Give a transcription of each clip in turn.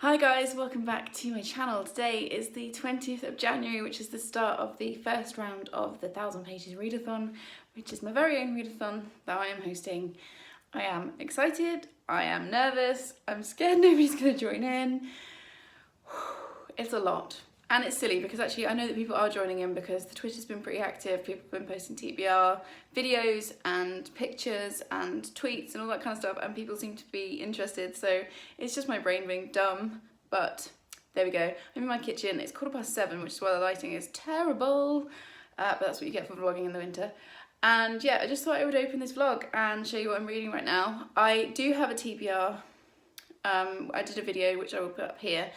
Hi guys, welcome back to my channel. Today is the 20th of January, which is the start of the first round of the 1,000 pages readathon, which is my very own readathon that I am hosting. I am excited, I am nervous, I'm scared nobody's going to join in. It's a lot. And it's silly because actually I know that people are joining in because the Twitter's been pretty active. People have been posting TBR videos and pictures and tweets and all that kind of stuff, and people seem to be interested. So it's just my brain being dumb, but there we go. I'm in my kitchen. It's 7:15, which is why the lighting is terrible, but that's what you get for vlogging in the winter. And yeah, I just thought I would open this vlog and show you what I'm reading right now. I do have a TBR. I did a video which I will put up here.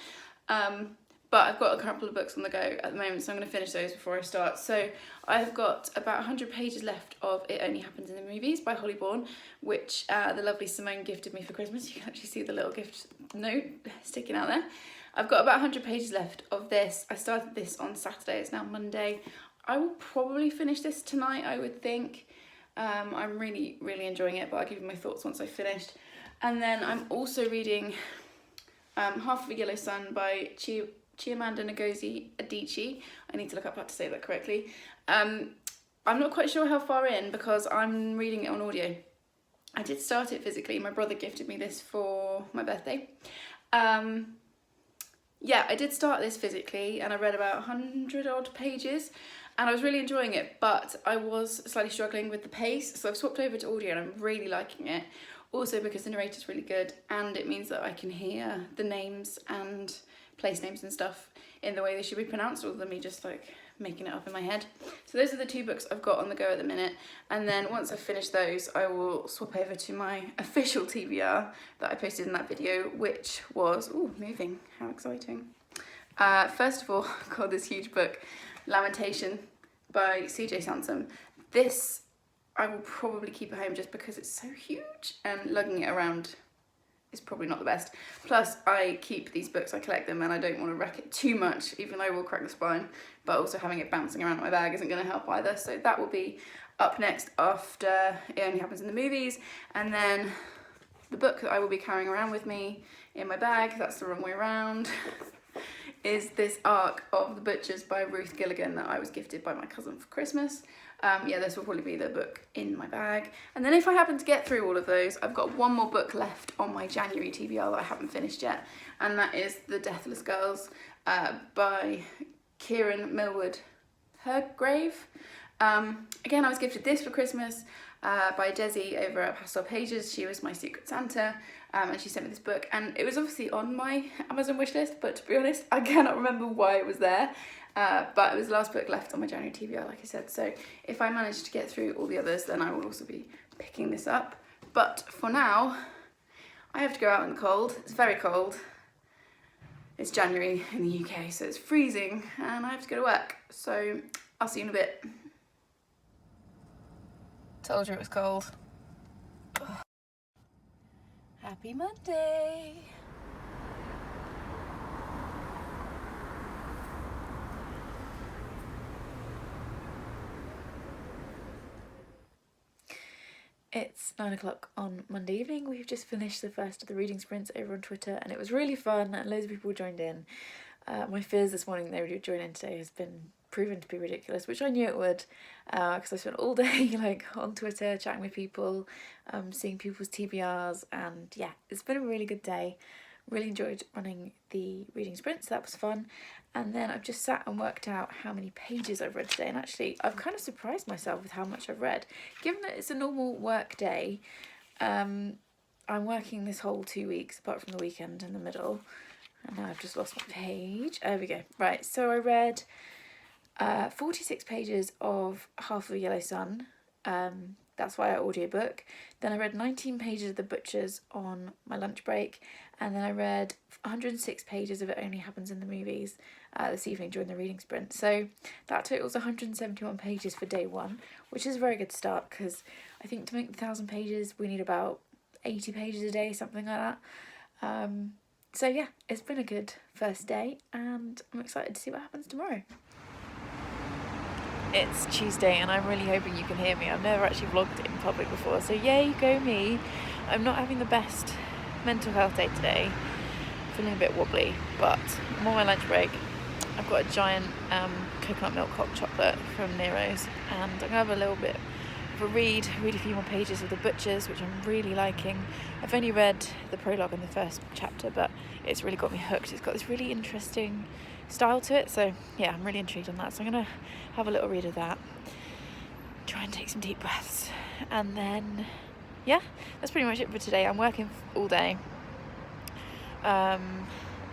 But I've got a couple of books on the go at the moment, so I'm going to finish those before I start. So I've got about 100 pages left of It Only Happens in the Movies by Holly Bourne, which the lovely Simone gifted me for Christmas. You can actually see the little gift note sticking out there. I've got about 100 pages left of this. I started this on Saturday, it's now Monday. I will probably finish this tonight, I would think. I'm really enjoying it, but I'll give you my thoughts once I've finished. And then I'm also reading Half of a Yellow Sun by Chimamanda Ngozi Adichie. I need to look up how to say that correctly. I'm not quite sure how far in because I'm reading it on audio. I did start it physically. My brother gifted me this for my birthday. Yeah, I did start this physically and I read about 100 odd pages and I was really enjoying it, but I was slightly struggling with the pace, so I've swapped over to audio and I'm really liking it. Also because the narrator's really good and it means that I can hear the names and place names and stuff in the way they should be pronounced, rather than me just like making it up in my head. So those are the two books I've got on the go at the minute, and then once I've finished those I will swap over to my official TBR that I posted in that video, which was moving, how exciting. First of all, I've got this huge book, Lamentation by CJ Sansom. This I will probably keep at home just because it's so huge and lugging it around is probably not the best. Plus, I keep these books, I collect them, and I don't want to wreck it too much, even though I will crack the spine, but also having it bouncing around in my bag isn't going to help either. So that will be up next after It Only Happens in the Movies. And then the book that I will be carrying around with me in my bag, that's the wrong way around, is this Arc of the Butchers by Ruth Gilligan that I was gifted by my cousin for Christmas. Yeah, this will probably be the book in my bag. And then if I happen to get through all of those, I've got one more book left on my January TBR that I haven't finished yet, and that is The Deathless Girls by Kieran Millward Hergrave. Again, I was gifted this for Christmas by Desi over at Pastel Pages. She was my Secret Santa, and she sent me this book, and it was obviously on my Amazon wishlist, but to be honest, I cannot remember why it was there. But it was the last book left on my January TBR, like I said, so if I manage to get through all the others, then I will also be picking this up. But for now, I have to go out in the cold. It's very cold. It's January in the UK, so it's freezing, and I have to go to work, so I'll see you in a bit. Told you it was cold. Ugh. Happy Monday! It's 9 o'clock on Monday evening. We've just finished the first of the reading sprints over on Twitter and it was really fun and loads of people joined in. My fears this morning they would join in today has been proven to be ridiculous, which I knew it would, because I spent all day like on Twitter chatting with people, seeing people's TBRs, and yeah, it's been a really good day. Really enjoyed running the reading sprint, so that was fun. And then I've just sat and worked out how many pages I've read today, and actually I've kind of surprised myself with how much I've read. Given that it's a normal work day, I'm working this whole 2 weeks apart from the weekend in the middle, and now I've just lost my page. There we go. Right, so I read 46 pages of Half of a Yellow Sun. That's why I audiobook. Then I read 19 pages of The Butchers on my lunch break, and then I read 106 pages of It Only Happens in the Movies this evening during the reading sprint. So that totals 171 pages for day one, which is a very good start because I think to make the 1,000 pages we need about 80 pages a day, something like that. So yeah, it's been a good first day and I'm excited to see what happens tomorrow. It's Tuesday and I'm really hoping you can hear me. I've never actually vlogged in public before, so yay, go me. I'm not having the best mental health day today. feeling a bit wobbly, but I'm on my lunch break. I've got a giant coconut milk hot chocolate from Nero's, and I'm gonna have a little bit of a read a few more pages of The Butchers, which I'm really liking. I've only read the prologue and the first chapter, but it's really got me hooked. It's got this really interesting style to it, so yeah, I'm really intrigued on that. So I'm gonna have a little read of that, try and take some deep breaths, and then yeah, that's pretty much it for today. I'm working all day.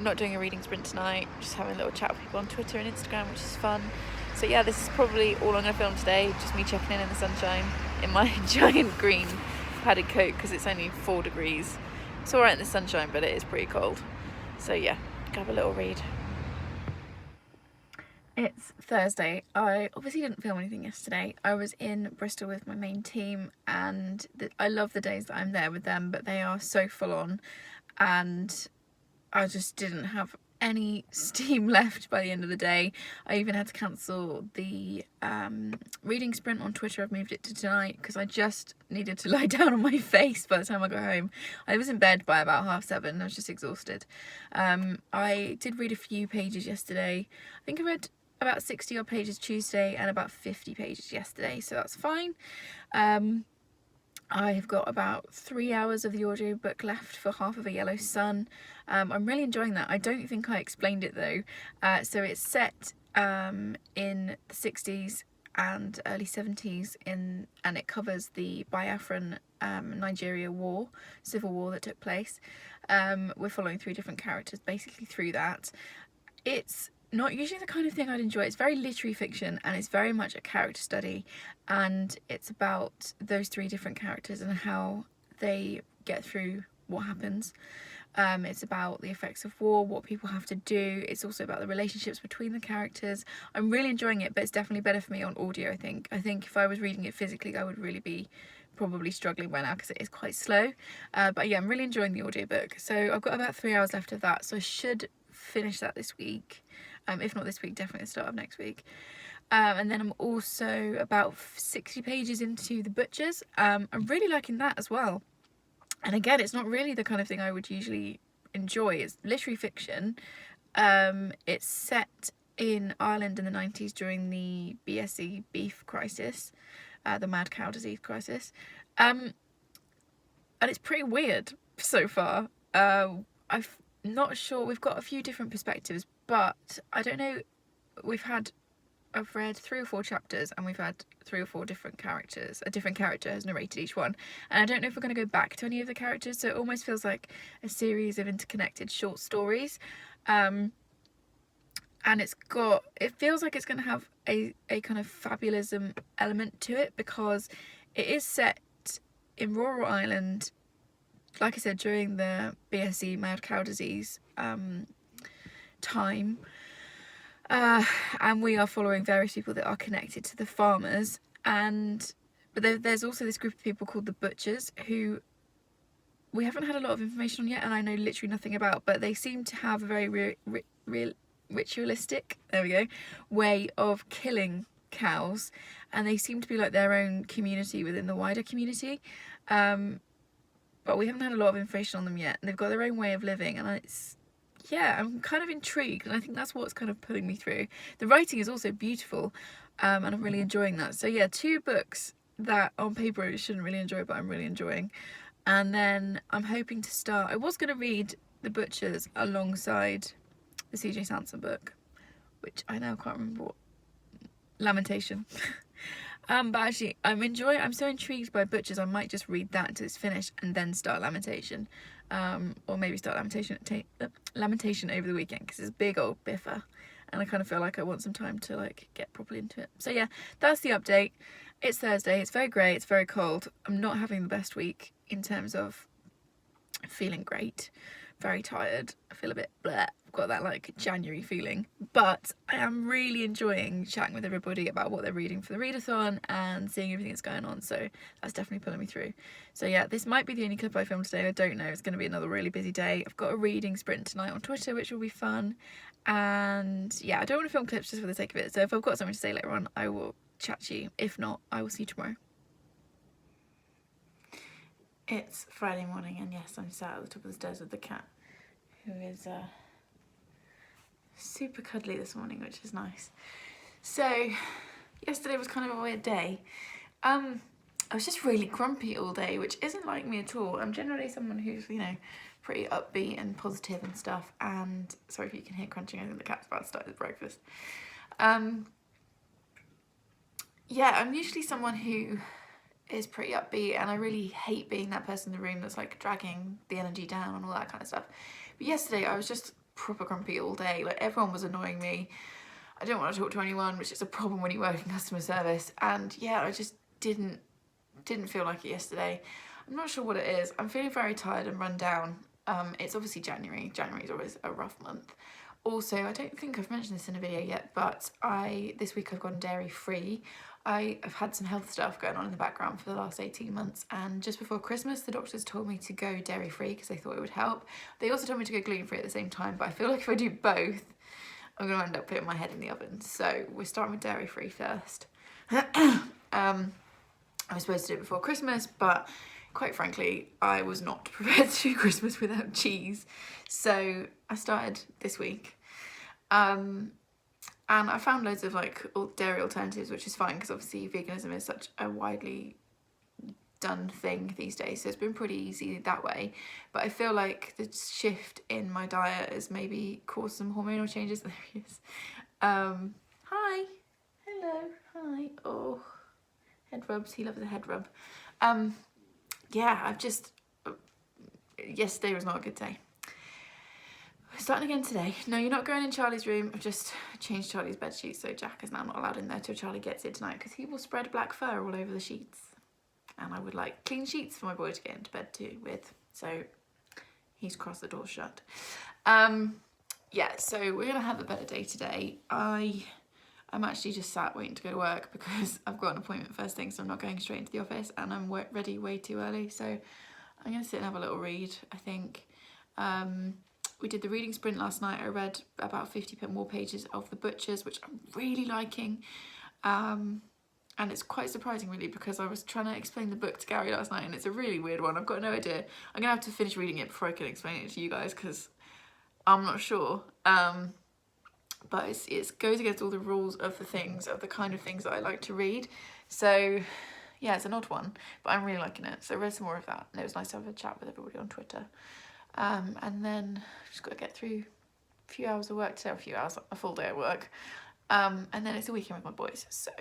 Not doing a reading sprint tonight, just having a little chat with people on Twitter and Instagram, which is fun. So yeah, this is probably all I'm going to film today, just me checking in the sunshine in my giant green padded coat, because it's only 4 degrees. It's alright in the sunshine, but it is pretty cold. So yeah, go have a little read. It's Thursday. I obviously didn't film anything yesterday. I was in Bristol with my main team, and I love the days that I'm there with them, but they are so full on, and I just didn't have any steam left by the end of the day. I even had to cancel the reading sprint on Twitter. I've moved it to tonight because I just needed to lie down on my face by the time I got home. I was in bed by about 7:30. I was just exhausted. I did read a few pages yesterday. I think I read about 60 odd pages Tuesday and about 50 pages yesterday, so that's fine. I've got about 3 hours of the audiobook left for Half of a Yellow Sun. I'm really enjoying that. I don't think I explained it though. So it's set in the 60s and early 70s, and it covers the Biafran Nigeria war, civil war that took place. We're following 3 different characters basically through that. It's not usually the kind of thing I'd enjoy. It's very literary fiction, and it's very much a character study, and it's about those 3 different characters and how they get through what happens. It's about the effects of war, what people have to do. It's also about the relationships between the characters. I'm really enjoying it, but it's definitely better for me on audio, I think. I think if I was reading it physically, I would really be probably struggling by now because it is quite slow. But yeah, I'm really enjoying the audiobook. So I've got about 3 hours left of that, so I should finish that this week. If not this week, definitely the start of next week. And then I'm also about 60 pages into The Butchers. I'm really liking that as well. And again, it's not really the kind of thing I would usually enjoy. It's literary fiction. It's set in Ireland in the 90s during the BSE beef crisis, the mad cow disease crisis. And it's pretty weird so far. I'm not sure. We've got a few different perspectives, but I don't know. I've read 3 or 4 chapters, and we've had 3 or 4 different characters. A different character has narrated each one, and I don't know if we're going to go back to any of the characters, so it almost feels like a series of interconnected short stories. And it feels like it's going to have a kind of fabulism element to it, because it is set in rural Ireland, like I said, during the BSE mad cow disease time. And we are following various people that are connected to the farmers, but there's also this group of people called the Butchers, who we haven't had a lot of information on yet, and I know literally nothing about, but they seem to have a very ritualistic, there we go, way of killing cows, and they seem to be like their own community within the wider community. But we haven't had a lot of information on them yet, and they've got their own way of living, and yeah, I'm kind of intrigued, and I think that's what's kind of pulling me through. The writing is also beautiful, and I'm really enjoying that. So yeah, 2 books that on paper I shouldn't really enjoy, but I'm really enjoying. And then I'm hoping to start, I was going to read The Butchers alongside the CJ Sansom book, which I now can't remember what, Lamentation. But actually, I'm so intrigued by Butchers, I might just read that until it's finished and then start Lamentation. Or maybe start Lamentation over the weekend, because it's a big old biffer, and I kind of feel like I want some time to like get properly into it. So yeah, that's the update. It's Thursday, it's very grey, it's very cold. I'm not having the best week in terms of feeling great. Very tired. I feel a bit bleh. I've got that like January feeling, but I am really enjoying chatting with everybody about what they're reading for the readathon and seeing everything that's going on, so that's definitely pulling me through. So yeah, this might be the only clip I film today. I don't know. It's going to be another really busy day. I've got a reading sprint tonight on Twitter, which will be fun, and yeah, I don't want to film clips just for the sake of it, so if I've got something to say later on, I will chat to you. If not, I will see you tomorrow. It's Friday morning, and yes, I'm sat at the top of the stairs with the cat, who is super cuddly this morning, which is nice. So yesterday was kind of a weird day. I was just really grumpy all day, which isn't like me at all. I'm generally someone who's, you know, pretty upbeat and positive and stuff. And sorry if you can hear crunching, I think the cat's about to start his breakfast. Yeah, I'm usually someone who is pretty upbeat, and I really hate being that person in the room that's like dragging the energy down and all that kind of stuff. But yesterday I was just proper grumpy all day. Like, everyone was annoying me. I didn't want to talk to anyone, which is a problem when you work in customer service. And yeah, I just didn't feel like it yesterday. I'm not sure what it is. I'm feeling very tired and run down. It's obviously January. January is always a rough month. Also, I don't think I've mentioned this in a video yet, but this week I've gone dairy free. I've had some health stuff going on in the background for the last 18 months, and just before Christmas the doctors told me to go dairy free because they thought it would help. They also told me to go gluten free at the same time, but I feel like if I do both I'm going to end up putting my head in the oven. So we're starting with dairy free first. I was supposed to do it before Christmas, but quite frankly I was not prepared to do Christmas without cheese, so I started this week. And I found loads of like dairy alternatives, which is fine because obviously veganism is such a widely done thing these days, so it's been pretty easy that way. But I feel like the shift in my diet has maybe caused some hormonal changes. There he is. Hi. Hello. Hi. Oh, head rubs. He loves a head rub. Yeah, I've just... yesterday was not a good day. We're starting again today. No, you're not going in Charlie's room. I've just changed Charlie's bed sheets, so Jack is now not allowed in there till Charlie gets it tonight, because he will spread black fur all over the sheets. And I would like clean sheets for my boy to get into bed too with. So he's crossed the door shut. Yeah, so we're going to have a better day today. I'm actually just sat waiting to go to work because I've got an appointment first thing, so I'm not going straight into the office, and I'm ready way too early. So I'm going to sit and have a little read, I think. We did the reading sprint last night. I read about 50 more pages of The Butchers, which I'm really liking. And it's quite surprising really, because I was trying to explain the book to Gary last night and it's a really weird one. I've got no idea. I'm gonna have to finish reading it before I can explain it to you guys, because I'm not sure. But it goes against all the rules of the kind of things that I like to read. So yeah, it's an odd one, but I'm really liking it. So I read some more of that, and it was nice to have a chat with everybody on Twitter. And then just got to get through a few hours of work today, a full day at work. And then it's a weekend with my boys, so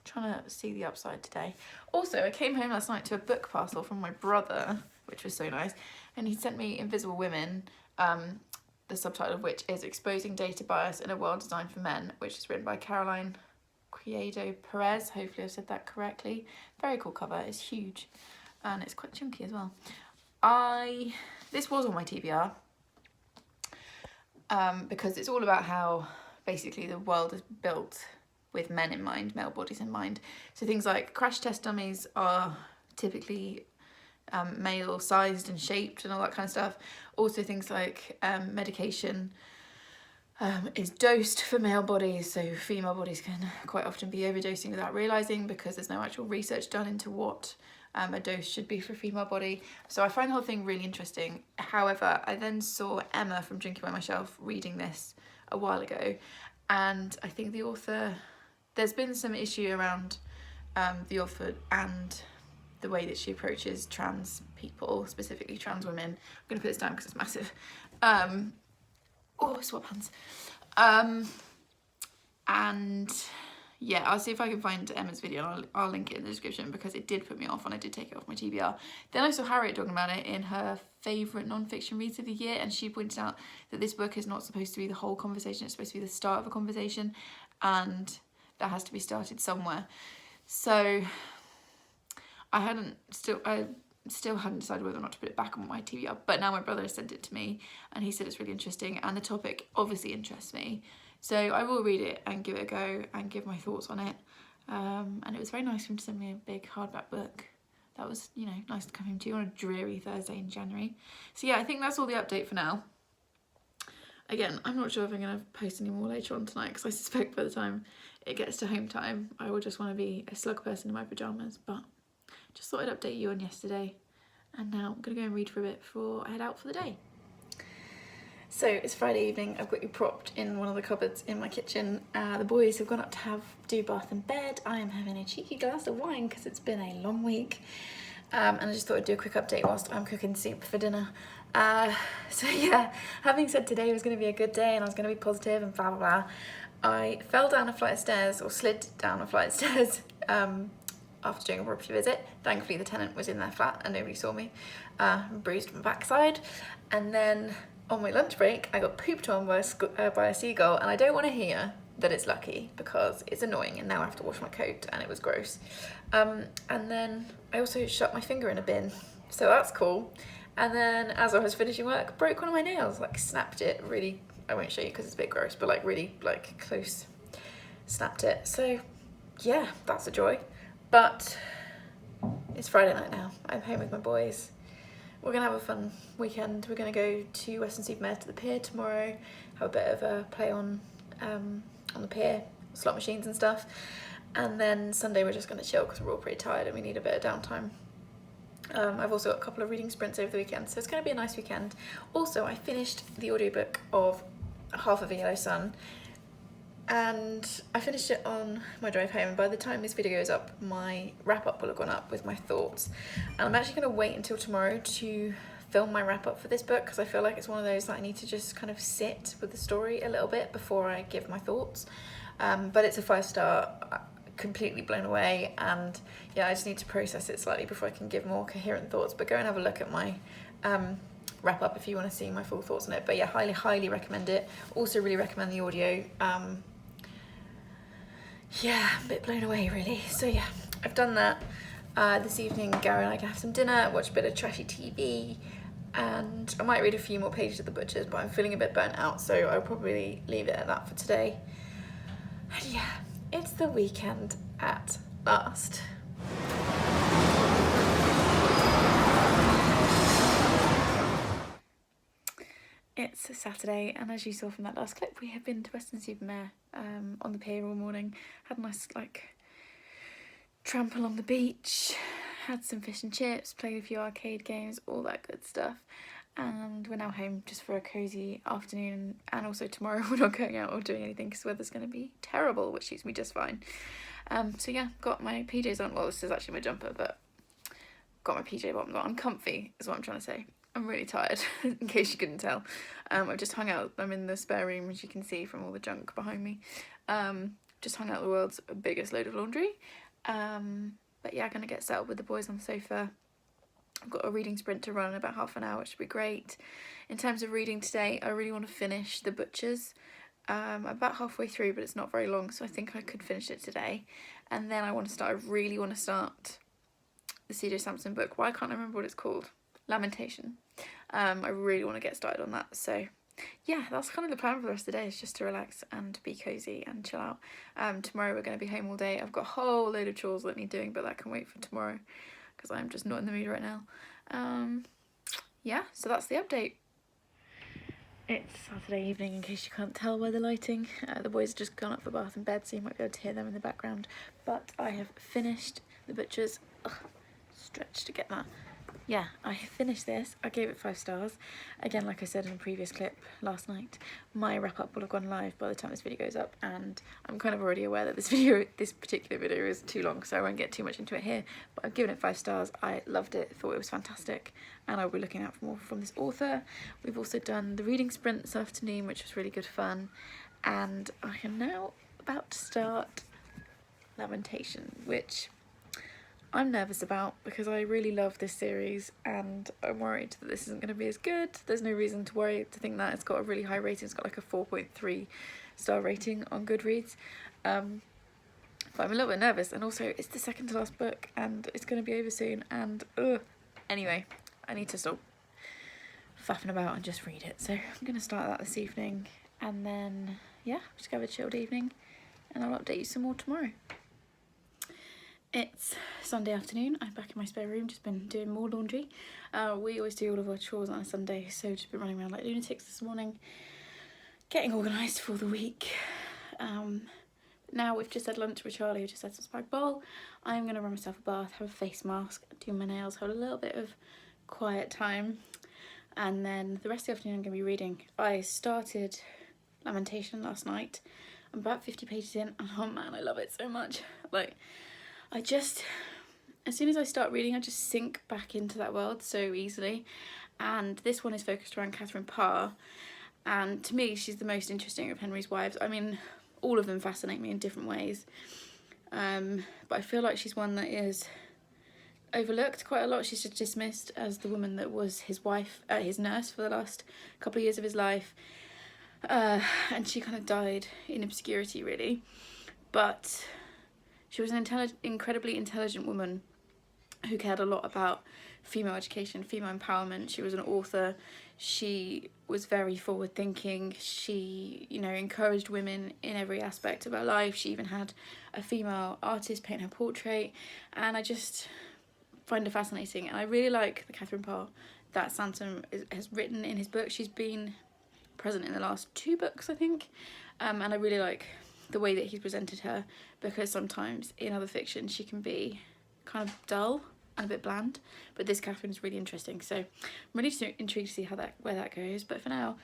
trying to see the upside today. Also, I came home last night to a book parcel from my brother, which was so nice, and he sent me Invisible Women, the subtitle of which is Exposing Data Bias in a World Designed for Men, which is written by Caroline Criado Perez. Hopefully I've said that correctly. Very cool cover. It's huge and it's quite chunky as well. This was on my TBR because it's all about how basically the world is built with men in mind, male bodies in mind. So things like crash test dummies are typically male sized and shaped and all that kind of stuff. Also things like medication is dosed for male bodies, so female bodies can quite often be overdosing without realising, because there's no actual research done into what a dose should be for a female body. So I find the whole thing really interesting. However, I then saw Emma from Drinking by My Shelf reading this a while ago, and I think the author, there's been some issue around the author and the way that she approaches trans people, specifically trans women. I'm going to put this down because it's massive. Oh, swap hands. And yeah, I'll see if I can find Emma's video and I'll link it in the description, because it did put me off and I did take it off my TBR. Then I saw Harriet talking about it in her favourite non-fiction reads of the year, and she pointed out that this book is not supposed to be the whole conversation, it's supposed to be the start of a conversation, and that has to be started somewhere. So I still hadn't decided whether or not to put it back on my TBR, but now my brother has sent it to me and he said it's really interesting, and the topic obviously interests me. So I will read it and give it a go and give my thoughts on it. And it was very nice for him to send me a big hardback book. That was, you know, nice to come home to on a dreary Thursday in January. So yeah, I think that's all the update for now. Again, I'm not sure if I'm going to post any more later on tonight, because I suspect by the time it gets to home time, I will just want to be a slug person in my pyjamas. But just thought I'd update you on yesterday. And now I'm going to go and read for a bit before I head out for the day. So it's Friday evening, I've got you propped in one of the cupboards in my kitchen. The boys have gone up to do bath and bed. I am having a cheeky glass of wine because it's been a long week. And I just thought I'd do a quick update whilst I'm cooking soup for dinner. So yeah, having said today was going to be a good day and I was going to be positive and blah blah blah, I fell down a flight of stairs, or slid down a flight of stairs, after doing a property visit. Thankfully the tenant was in their flat and nobody saw me. Bruised my backside, and then on my lunch break I got pooped on by a seagull, and I don't want to hear that it's lucky because it's annoying, and now I have to wash my coat and it was gross. And then I also shut my finger in a bin, so that's cool. And then as I was finishing work, broke one of my nails, like snapped it really, I won't show you because it's a bit gross, but like really like close, snapped it. So yeah, that's a joy. But it's Friday night now, I'm home with my boys. We're gonna have a fun weekend. We're gonna go to Western-super-Mare to the pier tomorrow, have a bit of a play on the pier, slot machines and stuff. And then Sunday we're just gonna chill because we're all pretty tired and we need a bit of downtime. I've also got a couple of reading sprints over the weekend, so it's gonna be a nice weekend. Also, I finished the audiobook of Half of a Yellow Sun, and I finished it on my drive home, and by the time this video goes up, my wrap-up will have gone up with my thoughts. And I'm actually going to wait until tomorrow to film my wrap-up for this book, because I feel like it's one of those that I need to just kind of sit with the story a little bit before I give my thoughts. But it's a 5-star, completely blown away, and yeah, I just need to process it slightly before I can give more coherent thoughts. But go and have a look at my wrap up if you want to see my full thoughts on it. But yeah, highly recommend it. Also really recommend the audio. Yeah, a bit blown away really. So yeah, I've done that. This evening Gary and I can have some dinner, watch a bit of trashy TV, and I might read a few more pages of The Butchers, but I'm feeling a bit burnt out, so I'll probably leave it at that for today. And yeah, it's the weekend at last. It's a Saturday, and as you saw from that last clip, we have been to Western-super-Mare on the pier all morning. Had a nice like tramp along the beach, had some fish and chips, played a few arcade games, all that good stuff. And we're now home just for a cosy afternoon, and also tomorrow we're not going out or doing anything because the weather's going to be terrible, which suits me just fine. So yeah, got my PJs on. Well, this is actually my jumper, but got my PJ bottoms on. I'm comfy is what I'm trying to say. I'm really tired, in case you couldn't tell. I've just hung out, I'm in the spare room, as you can see from all the junk behind me. Just hung out the world's biggest load of laundry. But yeah, gonna get settled with the boys on the sofa. I've got a reading sprint to run in about half an hour, which should be great. In terms of reading today, I really want to finish The Butchers. I'm about halfway through, but it's not very long, so I think I could finish it today. And then I really want to start the C.J. Sampson book. Why can't I remember what it's called? Lamentation. I really want to get started on that, so yeah, that's kind of the plan for the rest of the day, is just to relax and be cozy and chill out. Tomorrow we're going to be home all day. I've got a whole load of chores that need doing, but that can wait for tomorrow because I'm just not in the mood right now. Yeah, so that's the update. It's Saturday evening, in case you can't tell by the lighting. The boys have just gone up for bath and bed, so you might be able to hear them in the background, but I have finished The Butchers. Ugh, stretch to get that. Yeah, I finished this. I gave it 5 stars. Again, like I said in a previous clip last night, my wrap-up will have gone live by the time this video goes up, and I'm kind of already aware that this particular video is too long, so I won't get too much into it here, but I've given it 5 stars. I loved it, thought it was fantastic, and I'll be looking out for more from this author. We've also done the reading sprint this afternoon, which was really good fun, and I am now about to start Lamentation, which I'm nervous about because I really love this series and I'm worried that this isn't going to be as good. There's no reason to worry, to think that. It's got a really high rating. It's got like a 4.3 star rating on GoodReads. But I'm a little bit nervous, and also it's the second to last book and it's going to be over soon, and anyway, I need to stop faffing about and just read it. So I'm going to start that this evening, and then yeah, just have a chilled evening, and I'll update you some more tomorrow. It's Sunday afternoon. I'm back in my spare room, just been doing more laundry. We always do all of our chores on a Sunday, so just been running around like lunatics this morning, getting organised for the week. Now we've just had lunch with Charlie, who just had some spag bowl. I'm going to run myself a bath, have a face mask, do my nails, have a little bit of quiet time. and then the rest of the afternoon I'm going to be reading. I started Lamentation last night. I'm about 50 pages in, and oh man, I love it so much. Like, I just, as soon as I start reading, I just sink back into that world so easily. And this one is focused around Catherine Parr, and to me she's the most interesting of Henry's wives. I mean, all of them fascinate me in different ways, but I feel like she's one that is overlooked quite a lot. She's just dismissed as the woman that was his wife, his nurse for the last couple of years of his life, and she kind of died in obscurity really. But she was an incredibly intelligent woman who cared a lot about female education, female empowerment. She was an author. She was very forward thinking. She, you know, encouraged women in every aspect of her life. She even had a female artist paint her portrait, and I just find her fascinating. And I really like the Catherine Parr that Sansom has written in his book. She's been present in the last 2 books, I think, and I really like the way that he's presented her, because sometimes in other fiction she can be kind of dull and a bit bland, but this Catherine is really interesting. So I'm really intrigued to see where that goes. But for now,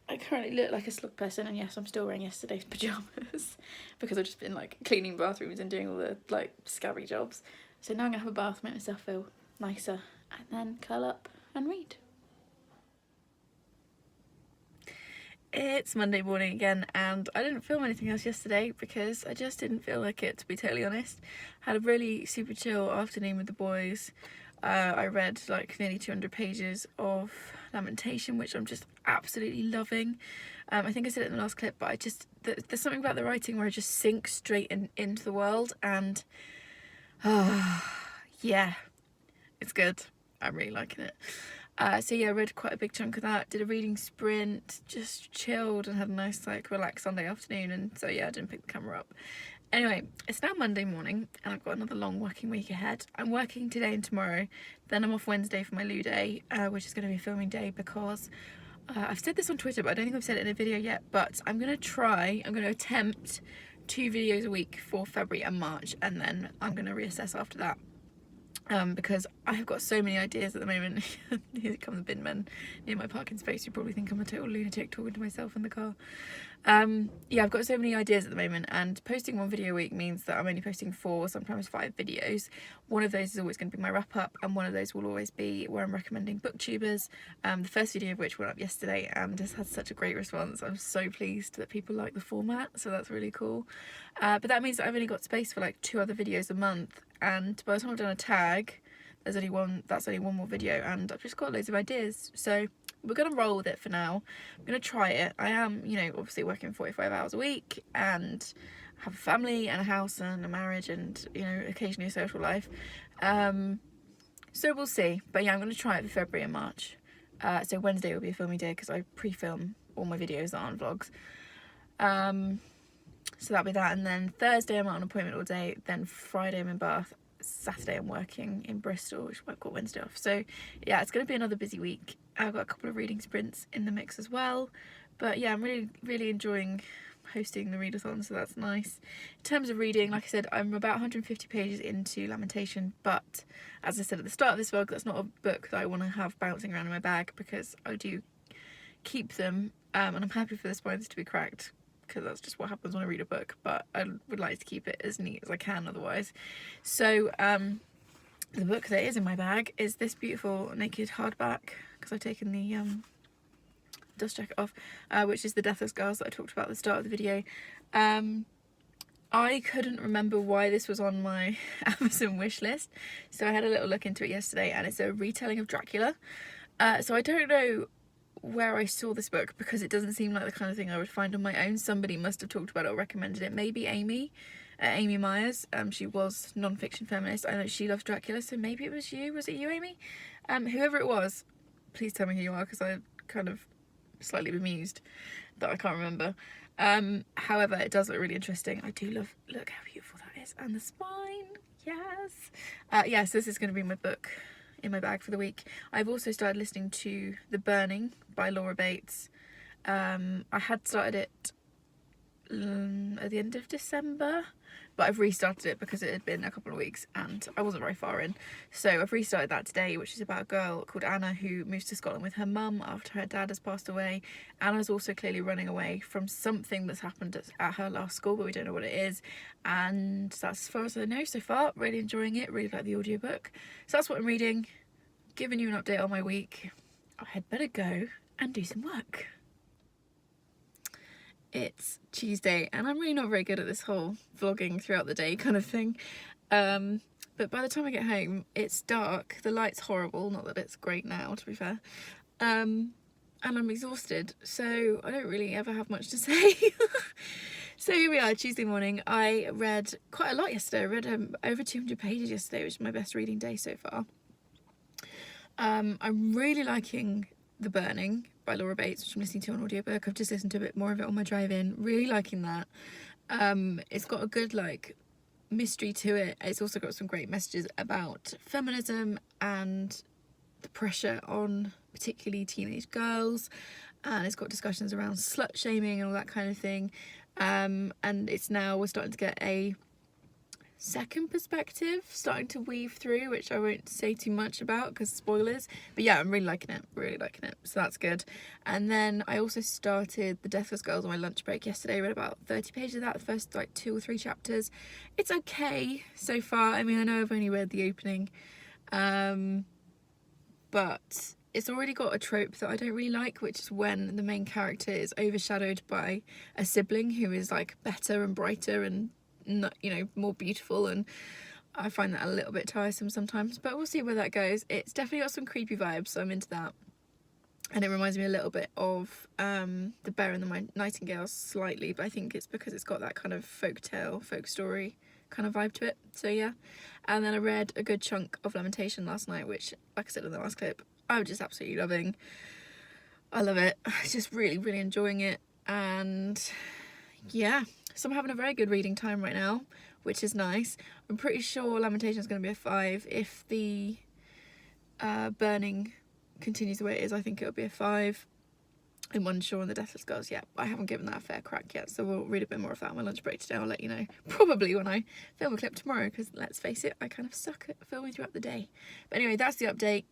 I currently look like a slug person, and yes, I'm still wearing yesterday's pyjamas because I've just been like cleaning bathrooms and doing all the like scabby jobs. So now I'm gonna have a bath, make myself feel nicer, and then curl up and read. It's Monday morning again, and I didn't film anything else yesterday because I just didn't feel like it, to be totally honest. Had a really super chill afternoon with the boys. I read like nearly 200 pages of Lamentation, which I'm just absolutely loving. I think I said it in the last clip, but there's something about the writing where I just sink straight into the world, and yeah, it's good. I'm really liking it. So yeah, I read quite a big chunk of that, did a reading sprint, just chilled and had a nice like relaxed Sunday afternoon, and so yeah, I didn't pick the camera up. Anyway, it's now Monday morning and I've got another long working week ahead. I'm working today and tomorrow, then I'm off Wednesday for my loo day, which is going to be a filming day because I've said this on Twitter, but I don't think I've said it in a video yet, but I'm going to attempt 2 videos a week for February and March, and then I'm going to reassess after that. Because I have got so many ideas at the moment. Here come the bin men near my parking space. You probably think I'm a total lunatic talking to myself in the car. Yeah, I've got so many ideas at the moment, and posting 1 video a week means that I'm only posting 4, sometimes 5 videos. One of those is always going to be my wrap up, and one of those will always be where I'm recommending booktubers. The first video of which went up yesterday and has had such a great response. I'm so pleased that people like the format, so that's really cool. But that means that I've only got space for like 2 other videos a month, and by the time I've done a tag, that's only one more video, and I've just got loads of ideas. So we're gonna roll with it for now. I'm gonna try it. I am, you know, obviously working 45 hours a week and have a family and a house and a marriage and, you know, occasionally a social life. So we'll see. But yeah, I'm gonna try it for February and March. So Wednesday will be a filming day because I pre-film all my videos that aren't vlogs. So that'll be that, and then Thursday I'm out on appointment all day, then Friday I'm in Bath, Saturday I'm working in Bristol, which I've got Wednesday off. So yeah, it's going to be another busy week. I've got a couple of reading sprints in the mix as well, but yeah, I'm really enjoying hosting the readathon, so that's nice. In terms of reading, like I said, I'm about 150 pages into Lamentation, but as I said at the start of this vlog, that's not a book that I want to have bouncing around in my bag because I do keep them, and I'm happy for the spines to be cracked, because that's just what happens when I read a book, but I would like to keep it as neat as I can otherwise. So the book that is in my bag is this beautiful naked hardback, because I've taken the dust jacket off, which is The Death of Scars that I talked about at the start of the video. I couldn't remember why this was on my Amazon wish list, so I had a little look into it yesterday, and it's a retelling of Dracula. So I don't know where I saw this book because it doesn't seem like the kind of thing I would find on my own. Somebody must have talked about it or recommended it. Maybe Amy Myers. She was non-fiction feminist. I know she loves Dracula, so maybe it was you. Was it you, Amy? Whoever it was, please tell me who you are, because I'm kind of slightly bemused that I can't remember. However, it does look really interesting. I do love, look how beautiful that is, and the spine, yes. Yes, this is going to be my book in my bag for the week. I've also started listening to The Burning by Laura Bates. I had started it at the end of December, but I've restarted it because it had been a couple of weeks and I wasn't very far in. So I've restarted that today, which is about a girl called Anna who moves to Scotland with her mum after her dad has passed away. Anna's also clearly running away from something that's happened at her last school, but we don't know what it is. And that's as far as I know so far. Really enjoying it, really like the audiobook. So that's what I'm reading, giving you an update on my week. I had better go and do some work. It's Tuesday and I'm really not very good at this whole vlogging throughout the day kind of thing, but by the time I get home it's dark, the light's horrible, not that it's great now to be fair, and I'm exhausted, so I don't really ever have much to say. So here we are, Tuesday morning. I read quite a lot yesterday. I read over 200 pages yesterday, which is my best reading day so far. I'm really liking The Burning by Laura Bates, which I'm listening to on audiobook. I've just listened to a bit more of it on my drive in. Really liking that. It's got a good like mystery to it. It's also got some great messages about feminism and the pressure on particularly teenage girls, and it's got discussions around slut shaming and all that kind of thing. And it's now we're starting to get a second perspective starting to weave through, which I won't say too much about because spoilers, but yeah, I'm really liking it, so that's good. And then I also started The Deathless Girls on my lunch break yesterday. I read about 30 pages of that, the first like 2 or 3 chapters. It's okay so far. I mean, I know I've only read the opening, but it's already got a trope that I don't really like, which is when the main character is overshadowed by a sibling who is like better and brighter and not, you know, more beautiful, and I find that a little bit tiresome sometimes, but we'll see where that goes. It's definitely got some creepy vibes, so I'm into that, and it reminds me a little bit of The Bear and the Nightingale slightly, but I think it's because it's got that kind of folk story kind of vibe to it, so yeah. And then I read a good chunk of Lamentation last night, which, like I said in the last clip, I'm just absolutely loving. I love it. Just really enjoying it, and yeah, so I'm having a very good reading time right now, which is nice. I'm pretty sure Lamentation is going to be a 5. If the Burning continues the way it is, I think it'll be a 5. I'm unsure on The Deathless Girls yet. I haven't given that a fair crack yet, so we'll read a bit more of that on my lunch break today. I'll let you know, probably when I film a clip tomorrow, because let's face it, I kind of suck at filming throughout the day. But anyway, that's the update,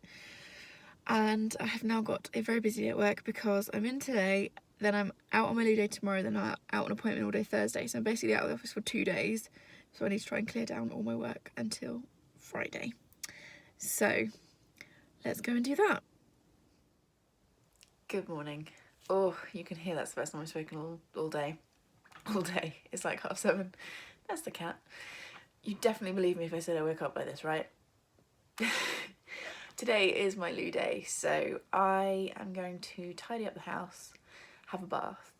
and I have now got a very busy day at work because I'm in today, then I'm out on my leave day tomorrow, then I'm out on appointment all day Thursday, so I'm basically out of the office for 2 days, so I need to try and clear down all my work until Friday. So let's go and do that. Good morning. Oh, you can hear that's the first time I've spoken all day. It's like 7:30. That's the cat. You definitely believe me if I said I wake up like this, right? Today is my loo day, so I am going to tidy up the house, have a bath,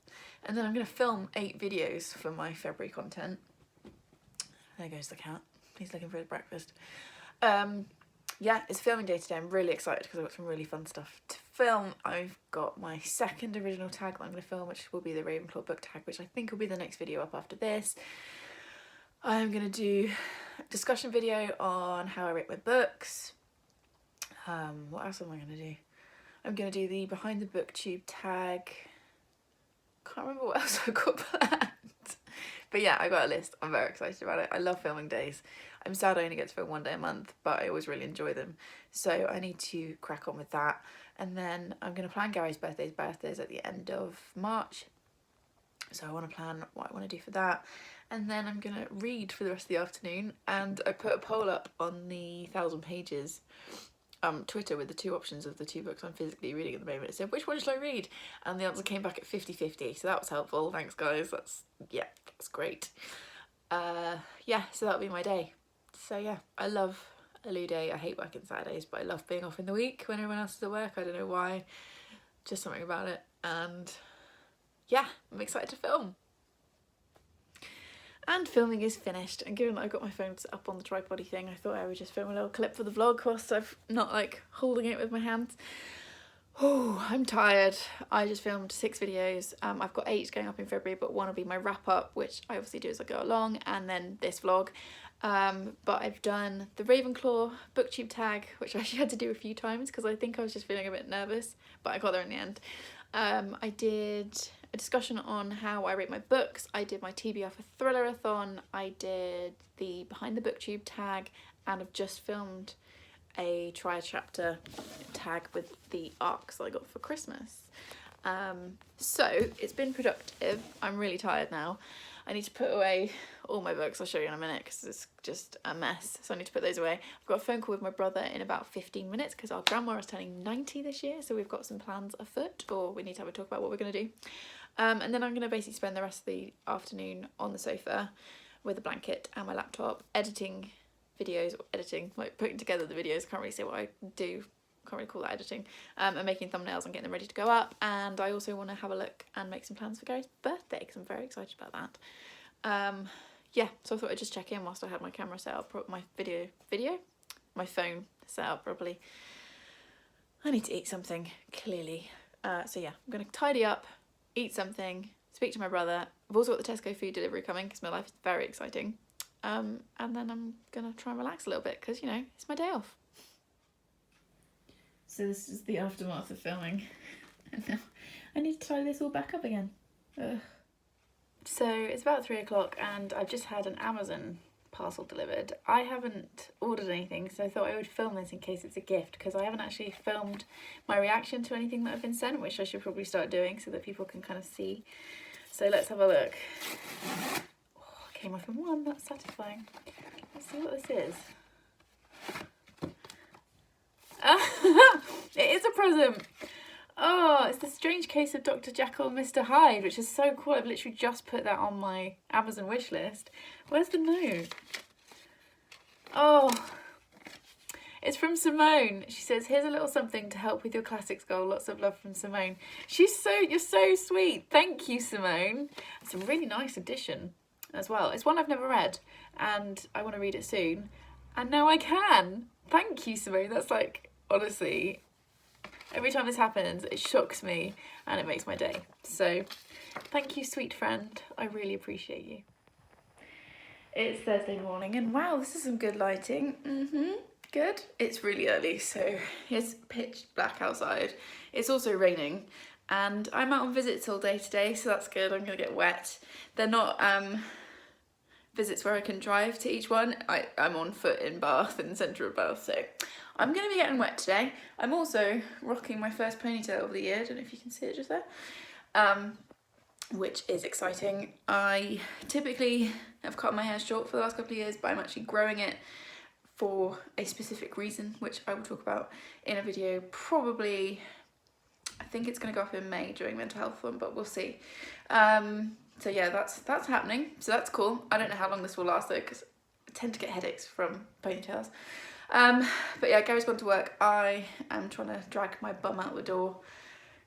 and then I'm going to film 8 videos for my February content. There goes the cat. He's looking for his breakfast. Yeah, it's filming day today. I'm really excited because I've got some really fun stuff to film. I've got my second original tag that I'm going to film, which will be the Ravenclaw book tag, which I think will be the next video up after this. I'm going to do a discussion video on how I rate my books. What else am I going to do? I'm going to do the behind the Booktube tag. Can't remember what else I've got planned. But yeah, I got a list. I'm very excited about it. I love filming days. I'm sad I only get to film 1 day a month, but I always really enjoy them. So I need to crack on with that. And then I'm going to plan Gary's birthdays at the end of March. So I want to plan what I want to do for that. And then I'm going to read for the rest of the afternoon. And I put a poll up on the 1,000 pages Twitter with the 2 options of the 2 books I'm physically reading at the moment. It said, which one should I read? And the answer came back at 50-50, so that was helpful. Thanks guys, that's great. Yeah, so that'll be my day. So yeah, I love a loo day. I hate working Saturdays, but I love being off in the week when everyone else is at work. I don't know why, just something about it. And yeah, I'm excited to film. And filming is finished, and given that I've got my phone set up on the tripod-y thing, I thought I would just film a little clip for the vlog whilst I'm not like holding it with my hands. Oh, I'm tired. I just filmed 6 videos. I've got 8 going up in February, but 1 will be my wrap-up, which I obviously do as I go along, and then this vlog. But I've done the Ravenclaw Booktube tag, which I actually had to do a few times because I think I was just feeling a bit nervous, but I got there in the end. I did a discussion on how I rate my books. I did my TBR for Thriller-a-thon. I did the Behind the Booktube tag, and I've just filmed a try a chapter tag with the arcs that I got for Christmas. So it's been productive. I'm really tired now. I need to put away all my books. I'll show you in a minute because it's just a mess. So I need to put those away. I've got a phone call with my brother in about 15 minutes because our grandma is turning 90 this year. So we've got some plans afoot, or we need to have a talk about what we're going to do. And then I'm going to basically spend the rest of the afternoon on the sofa with a blanket and my laptop editing videos, or editing, like putting together the videos. Can't really say what I do. Can't really call that editing. And making thumbnails and getting them ready to go up. And I also want to have a look and make some plans for Gary's birthday because I'm very excited about that. Yeah, so I thought I'd just check in whilst I had my camera set up, my my phone set up properly. I need to eat something, clearly. So yeah, I'm going to tidy up, eat something, speak to my brother. I've also got the Tesco food delivery coming because my life is very exciting. And then I'm going to try and relax a little bit because, you know, it's my day off. So this is the aftermath of filming. And now I need to tie this all back up again. Ugh. So it's about 3 o'clock and I've just had an Amazon parcel delivered. I haven't ordered anything, so I thought I would film this in case it's a gift, because I haven't actually filmed my reaction to anything that I've been sent, which I should probably start doing so that people can kind of see. So let's have a look. Oh, I came off in one, that's satisfying. Let's see what this is. It is a present. Oh, it's The Strange Case of Dr. Jekyll and Mr. Hyde, which is so cool. I've literally just put that on my Amazon wish list. Where's the note? Oh, it's from Simone. She says, here's a little something to help with your classics goal. Lots of love from Simone. You're so sweet. Thank you, Simone. It's a really nice edition as well. It's one I've never read and I want to read it soon. And now I can. Thank you, Simone. That's like, honestly, every time this happens, it shocks me and it makes my day. So thank you, sweet friend. I really appreciate you. It's Thursday morning and wow, this is some good lighting. Good. It's really early, so it's pitch black outside. It's also raining and I'm out on visits all day today, so that's good. I'm gonna get wet. They're not visits where I can drive to each one. I'm on foot in Bath, in the centre of Bath, so I'm going to be getting wet today. I'm also rocking my first ponytail of the year. I don't know if you can see it just there, which is exciting. I typically have cut my hair short for the last couple of years, but I'm actually growing it for a specific reason, which I will talk about in a video probably. I think it's going to go up in May during Mental Health One, but we'll see. So yeah, that's happening. So that's cool. I don't know how long this will last though, because I tend to get headaches from ponytails. But yeah, Gary's gone to work. I am trying to drag my bum out the door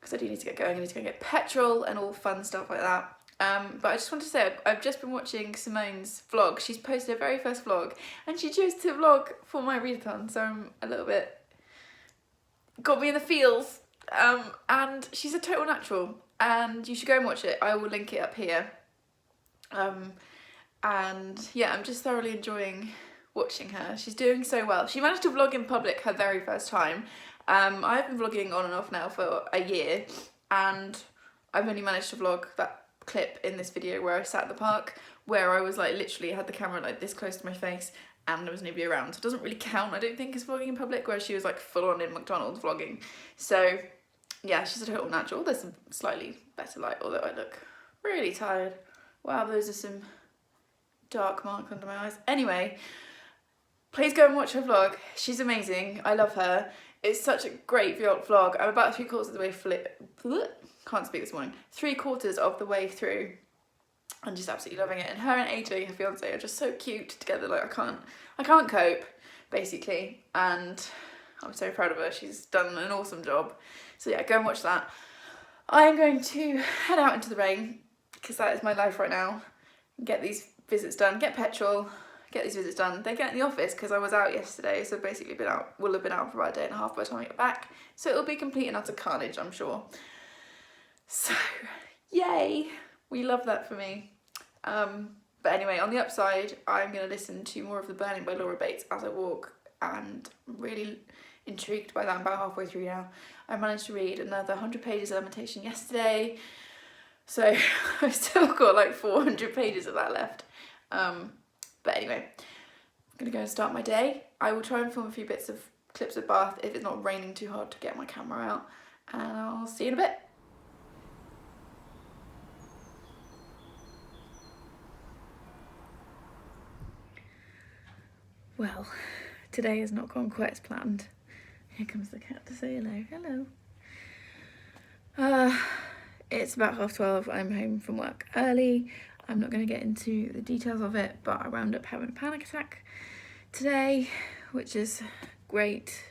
because I do need to get going. I need to go and get petrol and all fun stuff like that. But I just want to say, I've just been watching Simone's vlog. She's posted her very first vlog and she chose to vlog for my readathon. So I'm a little bit, got me in the feels. And she's a total natural and you should go and watch it. I will link it up here. And yeah, I'm just thoroughly enjoying watching her. She's doing so well. She managed to vlog in public her very first time. I've been vlogging on and off now for a year and I've only managed to vlog that clip in this video where I sat at the park, where I was like literally had the camera like this close to my face and there was nobody around. So it doesn't really count, I don't think, as vlogging in public, where she was like full on in McDonald's vlogging. So yeah, she's a total natural. There's some slightly better light, although I look really tired. Wow, those are some dark marks under my eyes. Anyway, please go and watch her vlog. She's amazing. I love her. It's such a great vlog. I'm about 3/4 of the way can't speak this morning. 3/4 of the way through. I'm just absolutely loving it. And her and AJ, her fiance, are just so cute together. Like I can't cope, basically. And I'm so proud of her. She's done an awesome job. So yeah, go and watch that. I am going to head out into the rain because that is my life right now. Get these visits done, get petrol, get these visits done. They get in the office because I was out yesterday, so basically will have been out for about a day and a half by the time I get back. So it'll be complete and utter carnage, I'm sure. So yay, we love that for me. But anyway, on the upside, I'm going to listen to more of The Burning by Laura Bates as I walk, and I'm really intrigued by that. I'm about halfway through now. I managed to read another 100 pages of Lamentation yesterday. So I've still got like 400 pages of that left. But anyway, I'm gonna go and start my day. I will try and film a few bits of clips of Bath if it's not raining too hard to get my camera out, and I'll see you in a bit. Well, today has not gone quite as planned. Here comes the cat to say hello. Hello. It's about 12:30. I'm home from work early. I'm not going to get into the details of it, but I wound up having a panic attack today, which is great.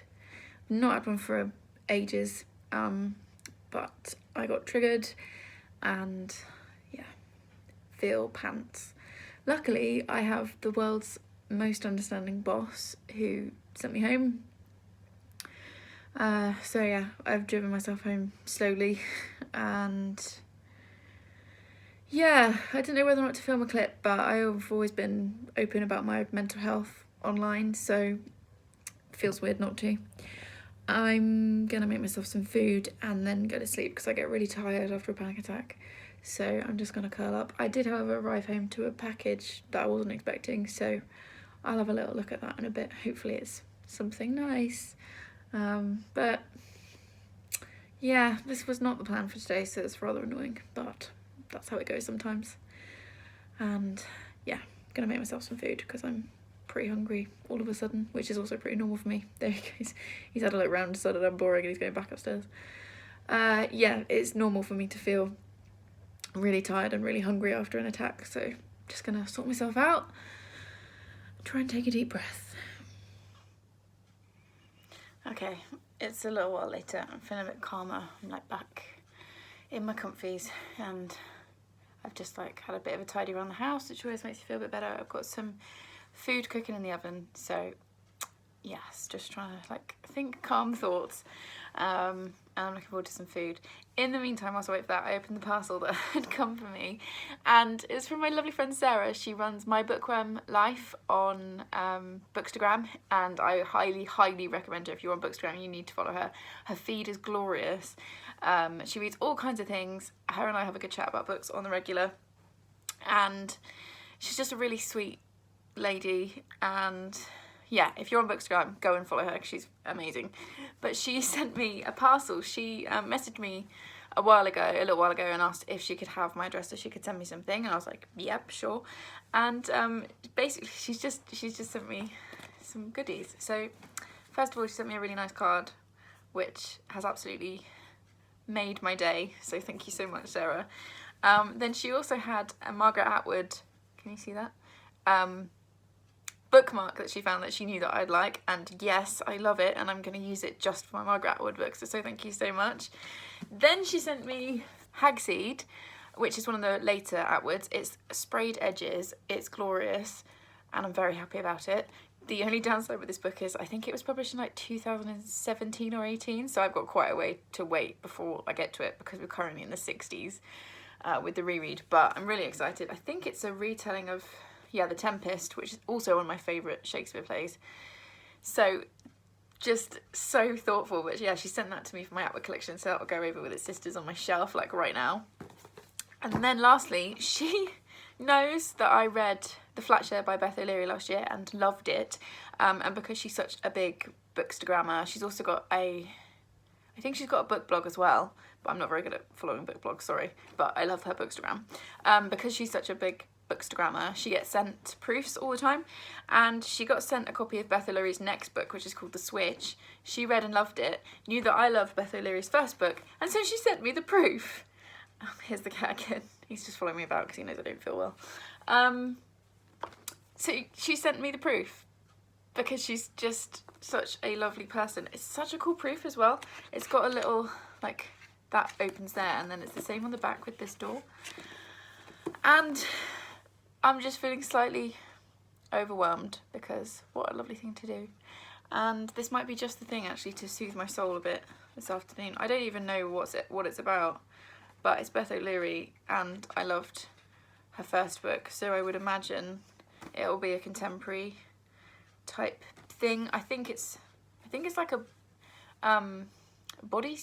Not had one for ages, but I got triggered and yeah, feel pants. Luckily, I have the world's most understanding boss who sent me home. So yeah, I've driven myself home slowly, and yeah, I don't know whether or not to film a clip, but I've always been open about my mental health online, so it feels weird not to. I'm gonna make myself some food and then go to sleep because I get really tired after a panic attack, so I'm just gonna curl up. I did, however, arrive home to a package that I wasn't expecting, so I'll have a little look at that in a bit. Hopefully it's something nice. But yeah, this was not the plan for today, so it's rather annoying, but that's how it goes sometimes. And yeah, gonna make myself some food because I'm pretty hungry all of a sudden, which is also pretty normal for me. There he goes. He's had a look round, decided I'm boring, and he's going back upstairs. Yeah, it's normal for me to feel really tired and really hungry after an attack, so just gonna sort myself out, try and take a deep breath. Okay, it's a little while later. I'm feeling a bit calmer. I'm like back in my comfies, and I've just like had a bit of a tidy around the house, which always makes you feel a bit better. I've got some food cooking in the oven, so yes, just trying to like think calm thoughts. And I'm looking forward to some food. In the meantime, whilst I wait for that, I opened the parcel that had come for me, and it's from my lovely friend Sarah. She runs My Bookworm Life on Bookstagram, and I highly recommend her. If you're on Bookstagram, you need to follow her. Her feed is glorious. She reads all kinds of things. Her and I have a good chat about books on the regular, and she's just a really sweet lady. And yeah, if you're on Bookstagram, go and follow her because she's amazing. But she sent me a parcel. She messaged me a little while ago, and asked if she could have my address so she could send me something, and I was like, yep, sure. And basically, she's just sent me some goodies. So first of all, she sent me a really nice card, which has absolutely made my day. So thank you so much, Sarah. Then she also had a Margaret Atwood. Can you see that? Bookmark that she found that she knew that I'd like, and yes, I love it, and I'm going to use it just for my Margaret Atwood books, so thank you so much. Then she sent me Hagseed, which is one of the later Atwoods. It's sprayed edges, it's glorious, and I'm very happy about it. The only downside with this book is I think it was published in like 2017 or 18, so I've got quite a way to wait before I get to it because we're currently in the 60s with the reread, but I'm really excited. I think it's a retelling of The Tempest, which is also one of my favourite Shakespeare plays. So just so thoughtful. But yeah, she sent that to me for my Atwood collection, so that'll go over with its sisters on my shelf like right now. And then lastly, she knows that I read The Flat Share by Beth O'Leary last year and loved it. And because she's such a big bookstagrammer, she's also got I think she's got a book blog as well, but I'm not very good at following book blogs, sorry. But I love her bookstagram. Because she's such a big bookstagrammer, she gets sent proofs all the time, and she got sent a copy of Beth O'Leary's next book, which is called The Switch. She read and loved it, knew that I loved Beth O'Leary's first book, and so she sent me the proof. Here's the cat again. He's just following me about because he knows I don't feel well. So she sent me the proof because she's just such a lovely person. It's such a cool proof as well. It's got a little, like, that opens there, and then it's the same on the back with this door. And I'm just feeling slightly overwhelmed because what a lovely thing to do. And this might be just the thing actually to soothe my soul a bit this afternoon. I don't even know what it's about, but it's Beth O'Leary and I loved her first book, so I would imagine it'll be a contemporary type thing. I think it's like a body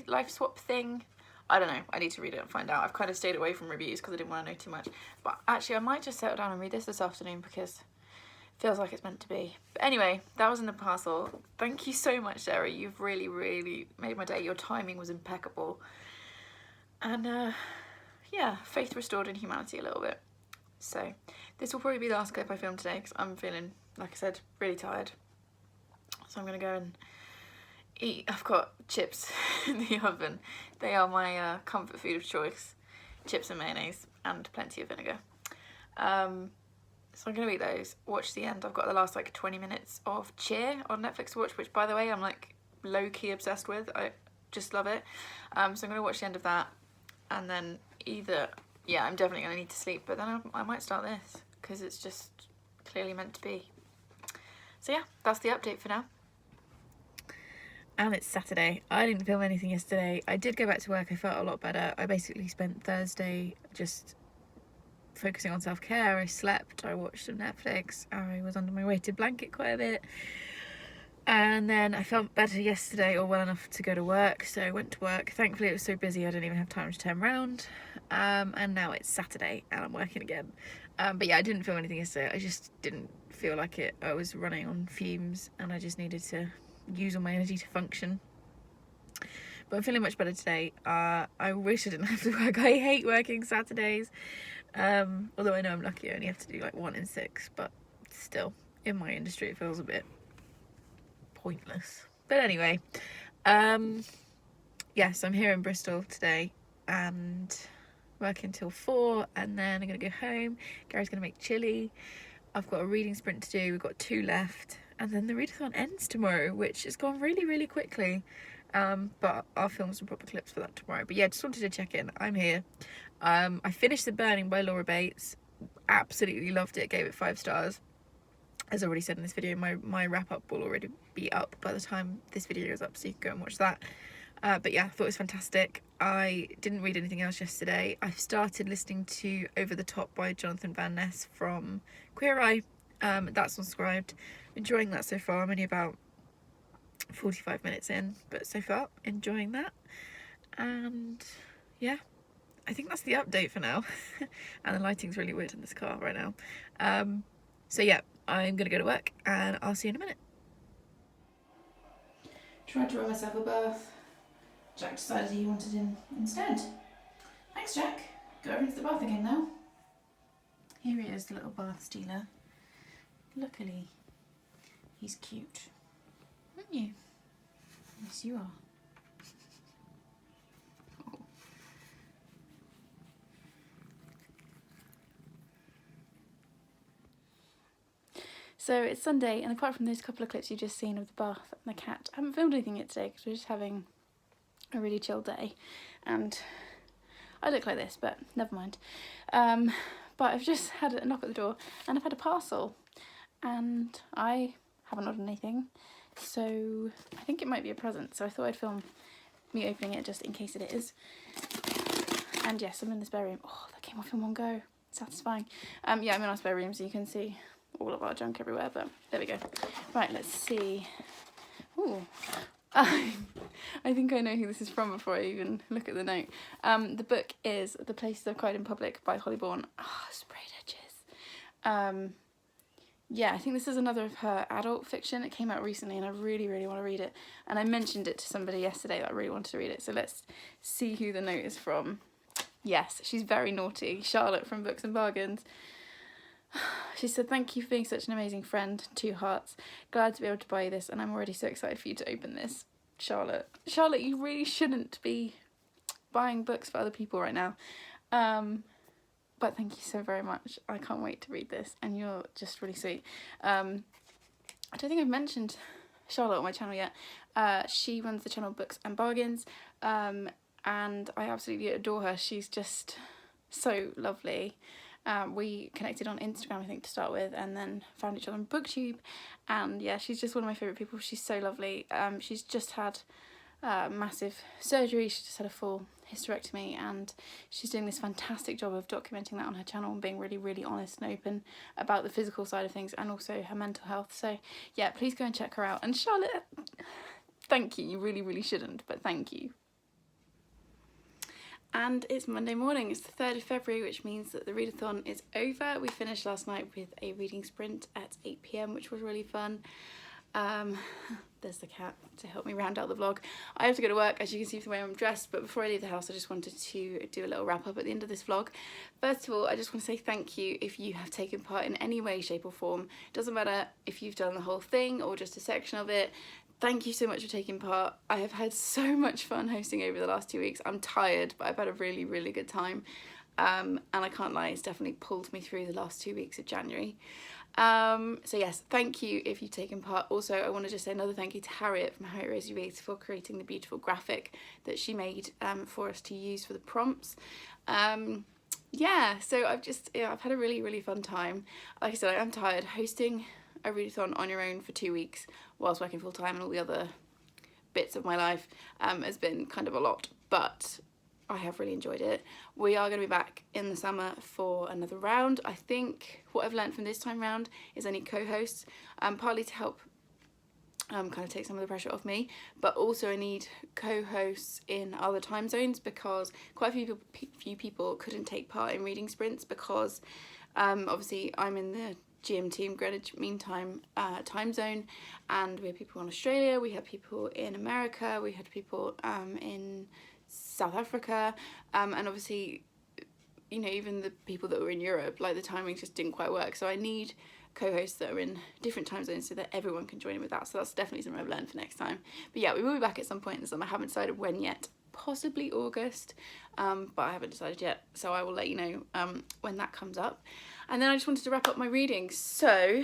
life swap thing. I don't know, I need to read it and find out. I've kind of stayed away from reviews because I didn't want to know too much. But actually I might just settle down and read this afternoon because it feels like it's meant to be. But anyway, that was in the parcel. Thank you so much, Sarah. You've really, really made my day. Your timing was impeccable. And yeah, faith restored in humanity a little bit. So this will probably be the last clip I film today because I'm feeling, like I said, really tired. So I'm going to go and eat. I've got chips in the oven. They are my comfort food of choice. Chips and mayonnaise and plenty of vinegar. So I'm going to eat those, watch the end. I've got the last like 20 minutes of Cheer on Netflix to watch, which by the way I'm like low-key obsessed with. I just love it. So I'm going to watch the end of that, and then either, yeah, I'm definitely going to need to sleep, but then I might start this because it's just clearly meant to be. So yeah, that's the update for now. And it's Saturday. I didn't film anything yesterday. I did go back to work. I felt a lot better. I basically spent Thursday just focusing on self-care. I slept, I watched some Netflix, I was under my weighted blanket quite a bit, and then I felt better yesterday, or well enough to go to work, so I went to work. Thankfully it was so busy I didn't even have time to turn around, and now it's Saturday and I'm working again. But yeah, I didn't film anything yesterday. I just didn't feel like it. I was running on fumes and I just needed to use all my energy to function. But I'm feeling much better today. I wish I didn't have to work. I hate working Saturdays. Although I know I'm lucky, I only have to do like 1 in 6, but still, in my industry it feels a bit pointless. But anyway, yes, I'm here in Bristol today and working till 4, and then I'm gonna go home. Gary's gonna make chilli. I've got a reading sprint to do. We've got 2 left, and then the readathon ends tomorrow, which has gone really, really quickly. But I'll film some proper clips for that tomorrow. But yeah, just wanted to check in. I'm here. I finished The Burning by Laura Bates. Absolutely loved it. Gave it 5 stars. As I already said in this video, my wrap-up will already be up by the time this video goes up, so you can go and watch that. But yeah, I thought it was fantastic. I didn't read anything else yesterday. I've started listening to Over the Top by Jonathan Van Ness from Queer Eye. That's on Scribed. Enjoying that so far. I'm only about 45 minutes in, but so far enjoying that. And yeah, I think that's the update for now. And the lighting's really weird in this car right now. So yeah, I'm gonna go to work and I'll see you in a minute. Tried to run myself a bath. Jack decided he wanted in instead. Thanks, Jack. Go over into the bath again now. Here he is, the little bath stealer. Luckily, he's cute. Aren't you? Yes, you are. Oh. So it's Sunday, and apart from those couple of clips you've just seen of the bath and the cat, I haven't filmed anything yet today because we're just having a really chill day, and I look like this, but never mind. But I've just had a knock at the door and I've had a parcel, and I haven't ordered anything, so I think it might be a present, so I thought I'd film me opening it just in case it is. And yes, I'm in the spare room. Oh, that came off in one go. Satisfying. Yeah, I'm in our spare room so you can see all of our junk everywhere, but there we go. Right, let's see. Ooh. I think I know who this is from before I even look at the note. The book is The Places I've Cried in Public by Holly Bourne. Oh, sprayed edges. Yeah, I think this is another of her adult fiction. It came out recently and I really, really want to read it. And I mentioned it to somebody yesterday that I really wanted to read it. So let's see who the note is from. Yes, she's very naughty. Charlotte from Books and Bargains. She said, "Thank you for being such an amazing friend. 2 hearts. Glad to be able to buy you this, and I'm already so excited for you to open this." Charlotte. Charlotte, you really shouldn't be buying books for other people right now. But thank you so very much. I can't wait to read this, and you're just really sweet. I don't think I've mentioned Charlotte on my channel yet. She runs the channel Books and Bargains, and I absolutely adore her. She's just so lovely. We connected on Instagram, I think, to start with, and then found each other on Booktube, and yeah, she's just one of my favourite people. She's so lovely. She's just had massive surgery. She just had a full hysterectomy, and she's doing this fantastic job of documenting that on her channel and being really, really honest and open about the physical side of things and also her mental health. So yeah, please go and check her out. And Charlotte, thank you. You really, really shouldn't, but thank you. And it's Monday morning, it's the 3rd of February, which means that the readathon is over. We finished last night with a reading sprint at 8 PM, which was really fun. There's the cat to help me round out the vlog. I have to go to work, as you can see from the way I'm dressed, but before I leave the house I just wanted to do a little wrap up at the end of this vlog. First of all, I just want to say thank you if you have taken part in any way, shape or form. It doesn't matter if you've done the whole thing or just a section of it. Thank you so much for taking part. I have had so much fun hosting over the last 2 weeks. I'm tired, but I've had a really, really good time. And I can't lie, it's definitely pulled me through the last 2 weeks of January. So yes, thank you if you've taken part. Also, I want to just say another thank you to Harriet from Harriet Rosie Reads for creating the beautiful graphic that she made for us to use for the prompts. Yeah, so I've had a really, really fun time. Like I said, I am tired. Hosting a readathon on your own for 2 weeks whilst working full time and all the other bits of my life has been kind of a lot, but I have really enjoyed it. We are going to be back in the summer for another round. I think what I've learned from this time round is I need co-hosts, partly to help kind of take some of the pressure off me, but also I need co-hosts in other time zones because quite a few people couldn't take part in reading sprints because obviously I'm in the GMT, Greenwich Mean Time time zone, and we had people in Australia, we had people in America, we had people in South Africa, and obviously, you know, even the people that were in Europe, like the timing just didn't quite work. So I need co-hosts that are in different time zones so that everyone can join in with that. So that's definitely something I've learned for next time. But yeah, we will be back at some point in the summer. I haven't decided when yet, possibly August, but I haven't decided yet. So I will let you know when that comes up. And then I just wanted to wrap up my reading. So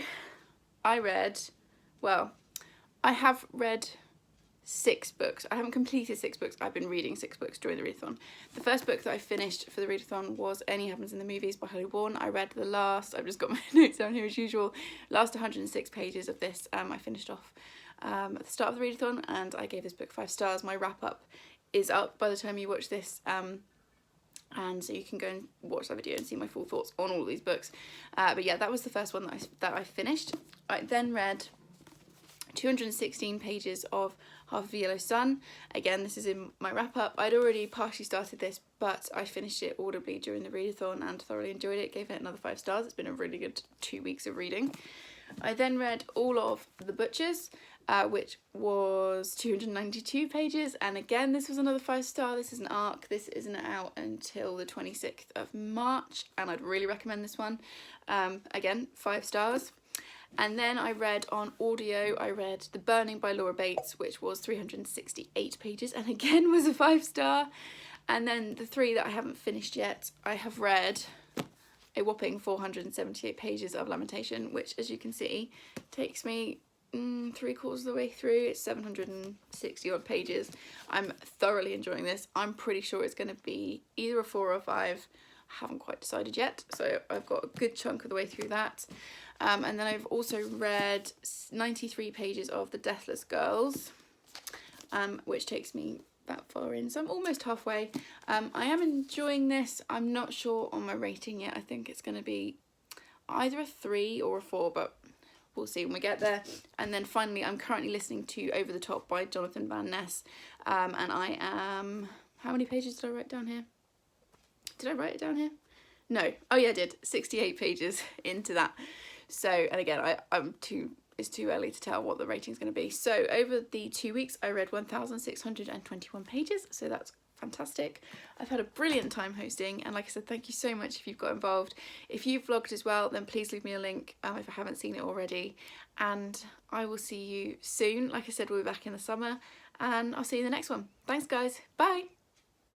I have read 6 books. I haven't completed 6 books. I've been reading 6 books during the readathon. The first book that I finished for the readathon was Only Happens in the Movies by Holly Warren. I read the last, I've just got my notes down here as usual, last 106 pages of this. I finished off at the start of the readathon and I gave this book 5 stars. My wrap up is up by the time you watch this, and so you can go and watch that video and see my full thoughts on all these books. But yeah, that was the first one that I finished. I then read 216 pages of Half of a Yellow Sun. Again, this is in my wrap up. I'd already partially started this, but I finished it audibly during the readathon and thoroughly enjoyed it. Gave it another 5 stars. It's been a really good 2 weeks of reading. I then read all of The Butchers, which was 292 pages, and again this was another 5 star. This is an arc. This isn't out until the 26th of March and I'd really recommend this one. Again, 5 stars. And then I read on audio, I read The Burning by Laura Bates, which was 368 pages and again was a 5 star. And then the 3 that I haven't finished yet, I have read a whopping 478 pages of Lamentation, which as you can see takes me 3/4 of the way through. It's 760 odd pages. I'm thoroughly enjoying this. I'm pretty sure it's going to be either a 4 or 5. Haven't quite decided yet, so I've got a good chunk of the way through that. And then I've also read 93 pages of The Deathless Girls, which takes me that far in, so I'm almost halfway. I am enjoying this. I'm not sure on my rating yet. I think it's going to be either a 3 or a 4, but we'll see when we get there. And then finally, I'm currently listening to Over the Top by Jonathan Van Ness, and I am, how many pages did I write down here? Did I write it down here? No. Oh yeah, I did. 68 pages into that. So, and again, it's too early to tell what the rating is going to be. So over the 2 weeks, I read 1,621 pages. So that's fantastic. I've had a brilliant time hosting. And like I said, thank you so much if you've got involved. If you've vlogged as well, then please leave me a link if I haven't seen it already. And I will see you soon. Like I said, we'll be back in the summer and I'll see you in the next one. Thanks guys. Bye.